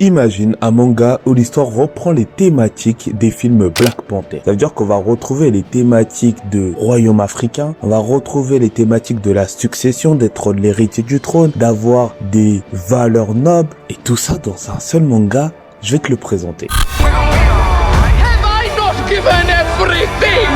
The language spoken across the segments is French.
Imagine un manga où l'histoire reprend les thématiques des films Black Panther. Ça veut dire qu'on va retrouver les thématiques de royaume africain, on va retrouver les thématiques de la succession, d'être l'héritier du trône, d'avoir des valeurs nobles, et tout ça dans un seul manga. Je vais te le présenter. Have I not given everything?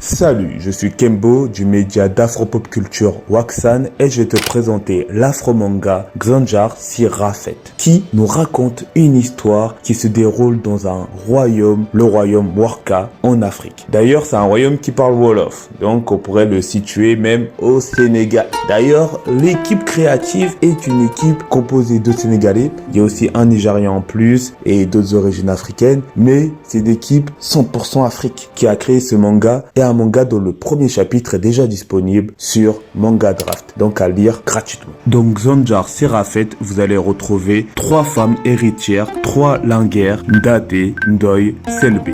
Salut, je suis Kembo du média d'Afropop Culture Waksan et je vais te présenter l'afro-manga Xanjar Sirafet qui nous raconte une histoire qui se déroule dans un royaume, le royaume Warka en Afrique. D'ailleurs, c'est un royaume qui parle Wolof, donc on pourrait le situer même au Sénégal. D'ailleurs, l'équipe créative est une équipe composée de Sénégalais, il y a aussi un Nigérian en plus et d'autres origines africaines, mais c'est une équipe 100% Afrique qui a créé ce manga et un manga dont le premier chapitre est déjà disponible sur Manga Draft, donc à lire gratuitement. Donc Xanjar Sirafet, vous allez retrouver 3 femmes héritières, 3 linguères, Ndate, Ndoye, Selbe.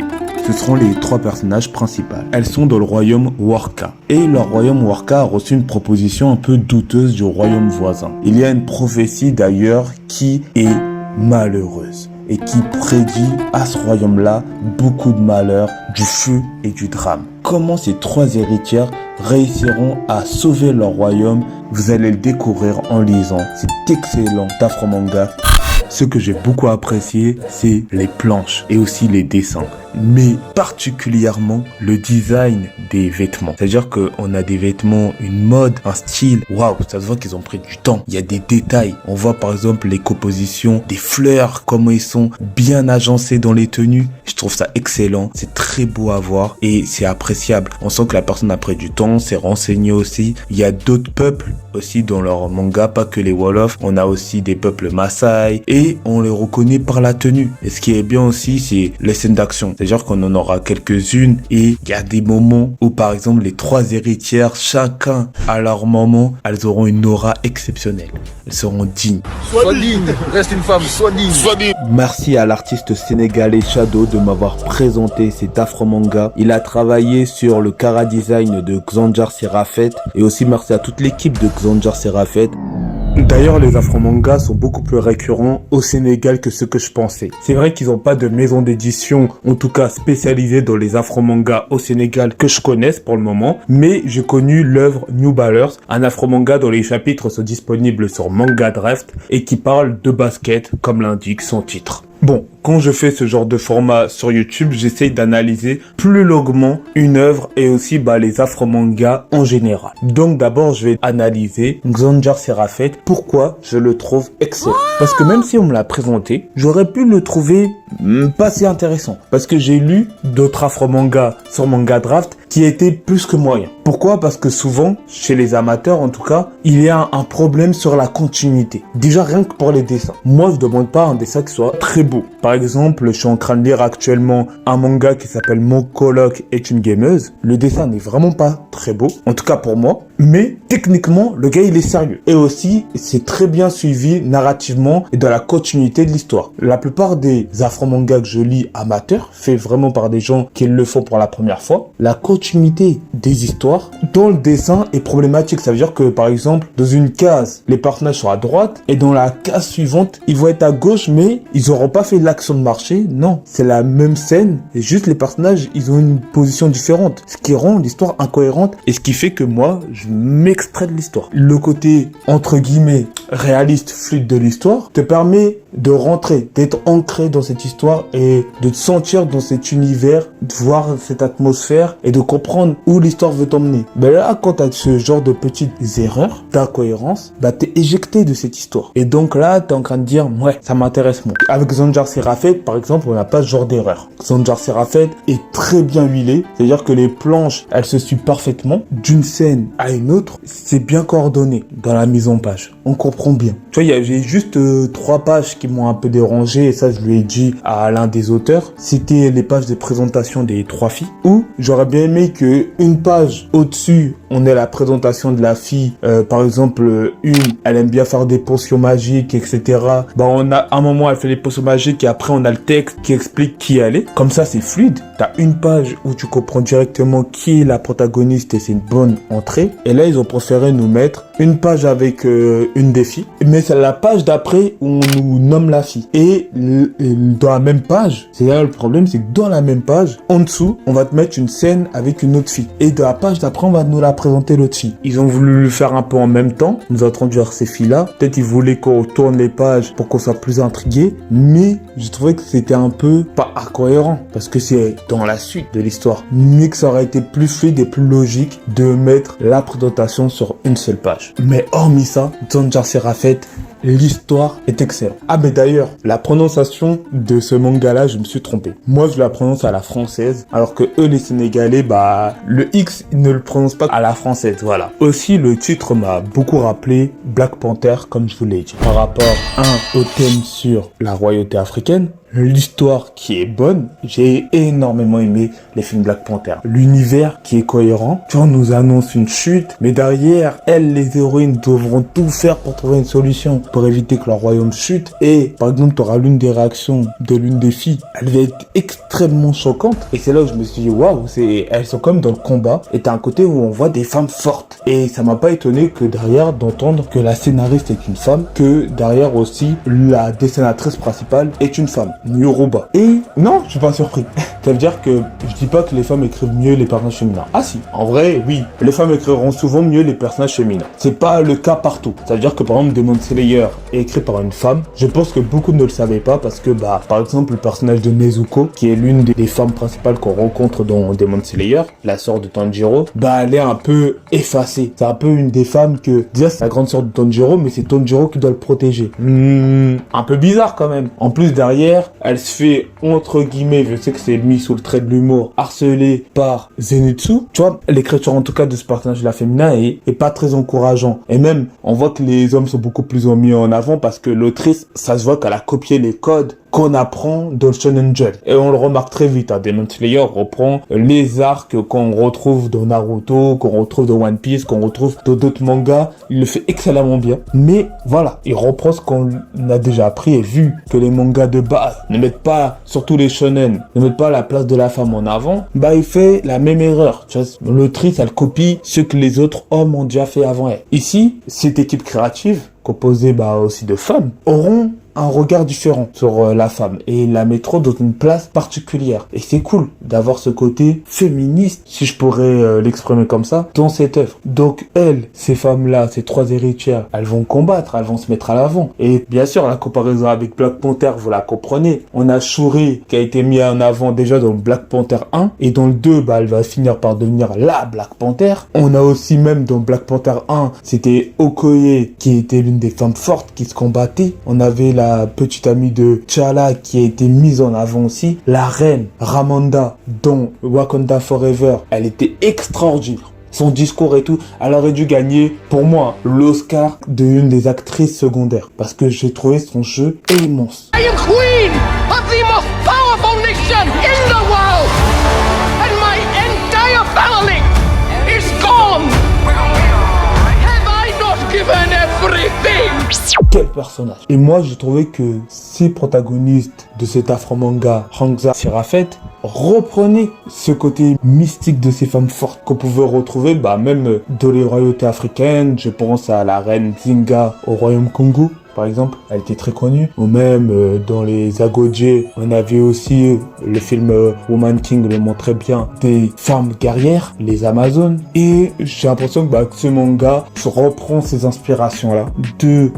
Ce seront les 3 personnages principaux. Elles sont dans le royaume Warka. Et leur royaume Warka a reçu une proposition un peu douteuse du royaume voisin. Il y a une prophétie d'ailleurs qui est malheureuse et qui prédit à ce royaume-là beaucoup de malheur, du feu et du drame. Comment ces 3 héritières réussiront à sauver leur royaume, vous allez le découvrir en lisant cet excellent afro-manga. Ce que j'ai beaucoup apprécié, c'est les planches et aussi les dessins, mais particulièrement le design des vêtements. C'est-à-dire qu'on a des vêtements, une mode, un style. Waouh, ça se voit qu'ils ont pris du temps. Il y a des détails. On voit par exemple les compositions des fleurs, comment ils sont bien agencés dans les tenues. Je trouve ça excellent. C'est très beau à voir et c'est appréciable. On sent que la personne a pris du temps, s'est renseignée aussi. Il y a d'autres peuples aussi dans leur manga, pas que les Wolof. On a aussi des peuples Maasai et on les reconnaît par la tenue. Et ce qui est bien aussi, c'est les scènes d'action. C'est-à-dire qu'on en aura quelques-unes et il y a des moments où par exemple les 3 héritières, chacun à leur moment, elles auront une aura exceptionnelle. Elles seront dignes. Sois digne, reste une femme, sois digne. Merci à l'artiste sénégalais Shadow de m'avoir présenté cet afro-manga. Il a travaillé sur le chara-design de Xanjar Sirafet et aussi merci à toute l'équipe de Xanjar Sirafet. D'ailleurs, les afro-mangas sont beaucoup plus récurrents au Sénégal que ce que je pensais. C'est vrai qu'ils n'ont pas de maison d'édition, en tout cas spécialisée dans les afro-mangas au Sénégal que je connaisse pour le moment, mais j'ai connu l'œuvre New Ballers, un afro-manga dont les chapitres sont disponibles sur Manga Draft et qui parle de basket, comme l'indique son titre. Bon, quand je fais ce genre de format sur YouTube, j'essaye d'analyser plus longuement une œuvre et aussi les afro-mangas en général. Donc d'abord, je vais analyser Xanjar Sirafet. Pourquoi je le trouve excellent? Parce que même si on me l'a présenté, j'aurais pu le trouver pas si intéressant. Parce que j'ai lu d'autres afro-mangas sur Manga Draft qui étaient plus que moyens. Pourquoi? Parce que souvent, chez les amateurs en tout cas, il y a un problème sur la continuité. Déjà rien que pour les dessins. Moi, je demande pas un dessin qui soit très beau. Par exemple, je suis en train de lire actuellement un manga qui s'appelle Mon coloc est une gameuse. Le dessin n'est vraiment pas très beau, en tout cas pour moi. Mais techniquement, le gars il est sérieux. Et aussi, c'est très bien suivi narrativement et dans la continuité de l'histoire. La plupart des afro-mangas que je lis amateurs, faits vraiment par des gens qui le font pour la première fois, la continuité des histoires dans le dessin est problématique. Ça veut dire que par exemple, dans une case, les personnages sont à droite et dans la case suivante, ils vont être à gauche, mais ils n'auront pas fait l'action de marcher. Non, c'est la même scène et juste les personnages, ils ont une position différente. Ce qui rend l'histoire incohérente et ce qui fait que moi, je m'extrais de l'histoire. Le côté, entre guillemets, réaliste, fluide de l'histoire te permet de rentrer, d'être ancré dans cette histoire et de te sentir dans cet univers, de voir cette atmosphère et de comprendre où l'histoire veut t'emmener. Ben là, quand tu as ce genre de petites erreurs, d'incohérences, t'es éjecté de cette histoire. Et donc là, t'es en train de dire, ouais, ça m'intéresse moins. Avec Xanjar Sirafet, par exemple, on n'a pas ce genre d'erreur. Xanjar Sirafet est très bien huilé, c'est-à-dire que les planches, elles se suivent parfaitement d'une scène à une autre. C'est bien coordonné dans la mise en page. On comprend bien. Tu vois, j'ai juste 3 pages qui m'ont un peu dérangé et ça, je lui ai dit à l'un des auteurs. C'était les pages de présentation des 3 filles où j'aurais bien aimé que une page au-dessus on ait la présentation de la fille, par exemple, elle aime bien faire des potions magiques, etc. Bah, on a un moment, elle fait les potions magiques et après, on a le texte qui explique qui elle est. Comme ça, c'est fluide. T'as une page où tu comprends directement qui est la protagoniste et c'est une bonne entrée. Et là, ils ont préféré nous mettre une page avec une des filles, mais c'est la page d'après où on nous nomme la fille. Et dans la même page, c'est là le problème, c'est que dans la même page, en dessous, on va te mettre une scène avec une autre fille. Et dans la page d'après, on va nous la présenter l'autre fille. Ils ont voulu le faire un peu en même temps, nous introduire ces filles-là. Peut-être ils voulaient qu'on tourne les pages pour qu'on soit plus intrigué, mais je trouvais que c'était un peu pas incohérent, parce que c'est dans la suite de l'histoire. Mais que ça aurait été plus fluide et plus logique de mettre la présentation sur une seule page. Mais hormis ça, Xanjar Serafet, l'histoire est excellente. Ah, mais d'ailleurs, la prononciation de ce manga-là, je me suis trompé. Moi, je la prononce à la française, alors que eux, les Sénégalais, bah, le X, ils ne le prononcent pas à la française, voilà. Aussi, le titre m'a beaucoup rappelé Black Panther, comme je vous l'ai dit. Par rapport, au thème sur la royauté africaine, l'histoire qui est bonne, j'ai énormément aimé les films Black Panther. L'univers qui est cohérent, tu vois, on nous annonce une chute, mais derrière, elles, les héroïnes, devront tout faire pour trouver une solution, pour éviter que leur royaume chute. Et, par exemple, tu auras l'une des réactions de l'une des filles, elle va être extrêmement choquante. Et c'est là où je me suis dit, waouh, elles sont comme dans le combat, et t'as un côté où on voit des femmes fortes. Et ça m'a pas étonné que derrière, d'entendre que la scénariste est une femme, que derrière aussi, la dessinatrice principale est une femme. Yoruba. Et non, je suis pas surpris. Ça veut dire que je dis pas que les femmes écrivent mieux les personnages féminins. Ah si, en vrai, oui. Les femmes écriront souvent mieux les personnages féminins. C'est pas le cas partout. Ça veut dire que par exemple, Demon Slayer est écrit par une femme. Je pense que beaucoup ne le savaient pas parce que, bah, par exemple, le personnage de Nezuko, qui est l'une des femmes principales qu'on rencontre dans Demon Slayer, la sœur de Tanjiro, bah, elle est un peu effacée. C'est un peu une des femmes que, déjà, c'est la grande sœur de Tanjiro, mais c'est Tanjiro qui doit le protéger. Un peu bizarre quand même. En plus, derrière, elle se fait, entre guillemets, je sais que c'est mis sous le trait de l'humour, harcelée par Zenitsu. Tu vois, l'écriture en tout cas de ce personnage-là féminin est pas très encourageant. Et même, on voit que les hommes sont beaucoup plus mis en avant parce que l'autrice, ça se voit qu'elle a copié les codes qu'on apprend dans le Shonen Jump. Et on le remarque très vite, hein. Demon Slayer reprend les arcs qu'on retrouve dans Naruto, qu'on retrouve dans One Piece, qu'on retrouve dans d'autres mangas. Il le fait excellemment bien. Mais voilà, il reprend ce qu'on a déjà appris et vu que les mangas de base ne mettent pas, surtout les shonen, ne mettent pas la place de la femme en avant, bah il fait la même erreur. Tu vois, l'autrice, elle copie ce que les autres hommes ont déjà fait avant elle. Ici, cette équipe créative, composée bah aussi de femmes, auront un regard différent sur la femme et la mettront dans une place particulière. Et c'est cool d'avoir ce côté féministe, si je pourrais l'exprimer comme ça, dans cette œuvre. Donc elles, ces femmes-là, ces trois héritières, elles vont combattre, elles vont se mettre à l'avant. Et bien sûr, la comparaison avec Black Panther, vous la comprenez. On a Shuri qui a été mis en avant déjà dans le Black Panther 1 et dans le 2, bah, elle va finir par devenir la Black Panther. On a aussi même dans Black Panther 1, c'était Okoye qui était l'une des femmes fortes qui se combattait. On avait la petite amie de T'Challa qui a été mise en avant aussi. La reine Ramonda dans Wakanda Forever, elle était extraordinaire. Son discours et tout, elle aurait dû gagner, pour moi, l'Oscar d'une des actrices secondaires. Parce que j'ai trouvé son jeu immense. I am queen of the most powerful nation in the world, and my entire family is gone. Have I not given everything? Quel personnage! Et moi, j'ai trouvé que ces protagonistes de cet afro-manga, Xanjar Serafet, reprenaient ce côté mystique de ces femmes fortes qu'on pouvait retrouver, bah, même dans les royautés africaines. Je pense à la reine Zinga au royaume Congo, par exemple, elle était très connue. Ou même dans les Agodje, on avait aussi le film Woman King le montrait bien, des femmes guerrières, les Amazones. Et j'ai l'impression que ce manga reprend ces inspirations-là,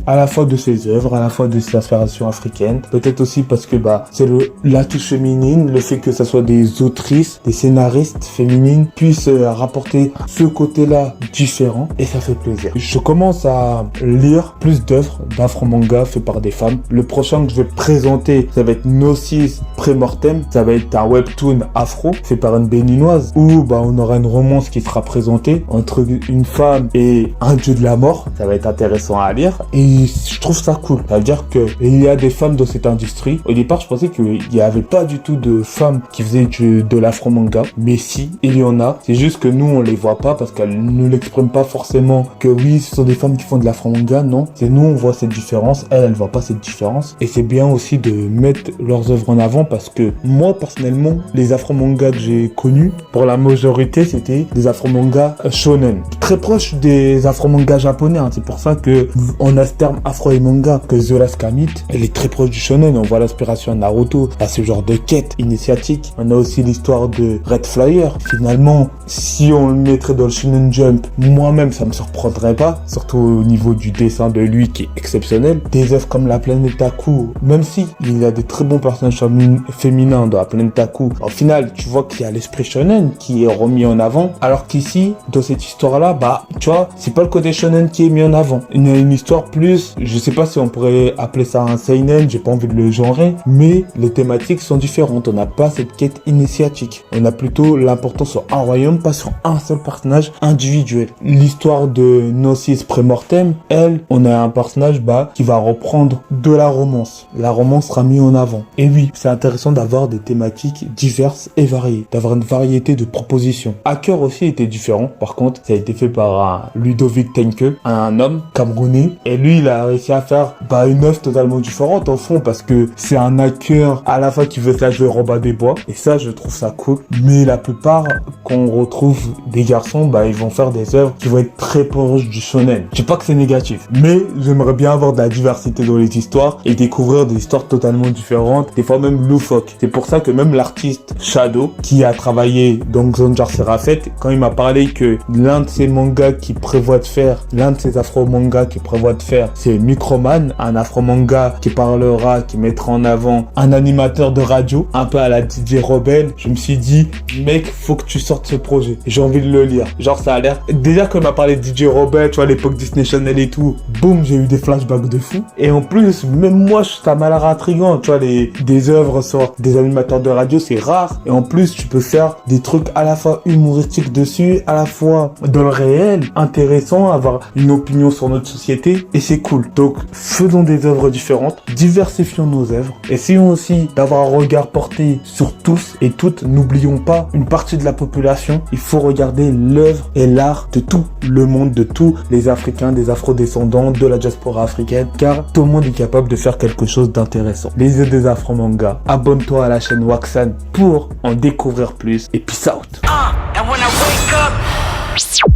à la fois de ses œuvres, à la fois de ses inspirations africaines. Peut-être aussi parce que c'est la touche féminine, le fait que ça soit des autrices, des scénaristes féminines puissent rapporter ce côté-là différent, et ça fait plaisir. Je commence à lire plus d'œuvres d'afro manga fait par des femmes. Le prochain que je vais présenter, ça va être Gnosis Premortem. Ça va être un webtoon afro fait par une béninoise où on aura une romance qui sera présentée entre une femme et un dieu de la mort. Ça va être intéressant à lire et je trouve ça cool. Ça veut dire qu'il y a des femmes dans cette industrie. Au départ, je pensais qu'il n'y avait pas du tout de femmes qui faisaient de l'afro-manga, mais si, il y en a. C'est juste que nous, on les voit pas parce qu'elles ne l'expriment pas forcément que oui, ce sont des femmes qui font de l'afro-manga. Non, c'est nous, on voit cette différence. Elle voit pas cette différence. Et c'est bien aussi de mettre leurs œuvres en avant parce que moi, personnellement, les afro-mangas que j'ai connus, pour la majorité, c'était des afro-mangas shonen. Très proches des afro-mangas japonais. C'est pour ça que on a ce terme afro et manga, que The Last Kamit, elle est très proche du shonen. On voit l'inspiration à Naruto, à ce genre de quête initiatique. On a aussi l'histoire de Red Flyer. Finalement, si on le mettrait dans le Shonen Jump, moi-même, ça me surprendrait pas, surtout au niveau du dessin de lui qui est exceptionnel. Des œuvres comme La Planète Aku, même si il y a des très bons personnages féminins dans La Planète Aku, au final, tu vois qu'il y a l'esprit shonen qui est remis en avant, alors qu'ici, dans cette histoire-là, tu vois, c'est pas le côté shonen qui est mis en avant. Il y a une histoire plus, je sais pas si on pourrait appeler ça un seinen, j'ai pas envie de le genrer, mais les thématiques sont différentes. On n'a pas cette quête initiatique. On a plutôt l'importance sur un royaume, pas sur un seul personnage individuel. L'histoire de Gnosis Premortem, elle, on a un personnage qui va reprendre de la romance. La romance sera mise en avant. Et oui, c'est intéressant d'avoir des thématiques diverses et variées, d'avoir une variété de propositions. Hacker aussi était différent. Par contre, ça a été fait par Ludovic Tenke, un homme camerounais. Et lui, il a réussi à faire une œuvre totalement différente en fond parce que c'est un hacker à la fois qui veut se la jouer Robin des Bois. Et ça, je trouve ça cool. Mais la plupart, quand on retrouve des garçons, ils vont faire des œuvres qui vont être très proches du shonen. Je sais pas que c'est négatif, mais j'aimerais bien avoir de la diversité dans les histoires et découvrir des histoires totalement différentes, des fois même loufoques. C'est pour ça que même l'artiste Shadow, qui a travaillé dans Xanjar Seraphet, quand il m'a parlé que l'un de ses mangas qu'il prévoit de faire, l'un de ses afro-mangas qu'il prévoit de faire, c'est Microman, un afro-manga qui parlera, qui mettra en avant un animateur de radio, un peu à la DJ Rebelle. Je me suis dit, mec, faut que tu sortes ce projet. J'ai envie de le lire. Genre, ça a l'air... Déjà qu'il m'a parlé de DJ Rebelle, tu vois, à l'époque Disney Channel et tout, boum, j'ai eu des flashbacks de fou. Et en plus, même moi, ça m'a l'air intriguant, tu vois, des œuvres sur des animateurs de radio, c'est rare. Et en plus, tu peux faire des trucs à la fois humoristiques dessus, à la fois dans le réel, intéressant, avoir une opinion sur notre société, et c'est cool. Donc, faisons des œuvres différentes, diversifions nos œuvres, essayons aussi d'avoir un regard porté sur tous et toutes. N'oublions pas une partie de la population. Il faut regarder l'œuvre et l'art de tout le monde, de tous les Africains, des Afro-descendants, de la diaspora africaine, car tout le monde est capable de faire quelque chose d'intéressant. Lisez des afro-mangas, abonne-toi à la chaîne Waxan pour en découvrir plus, et peace out. And when I wake up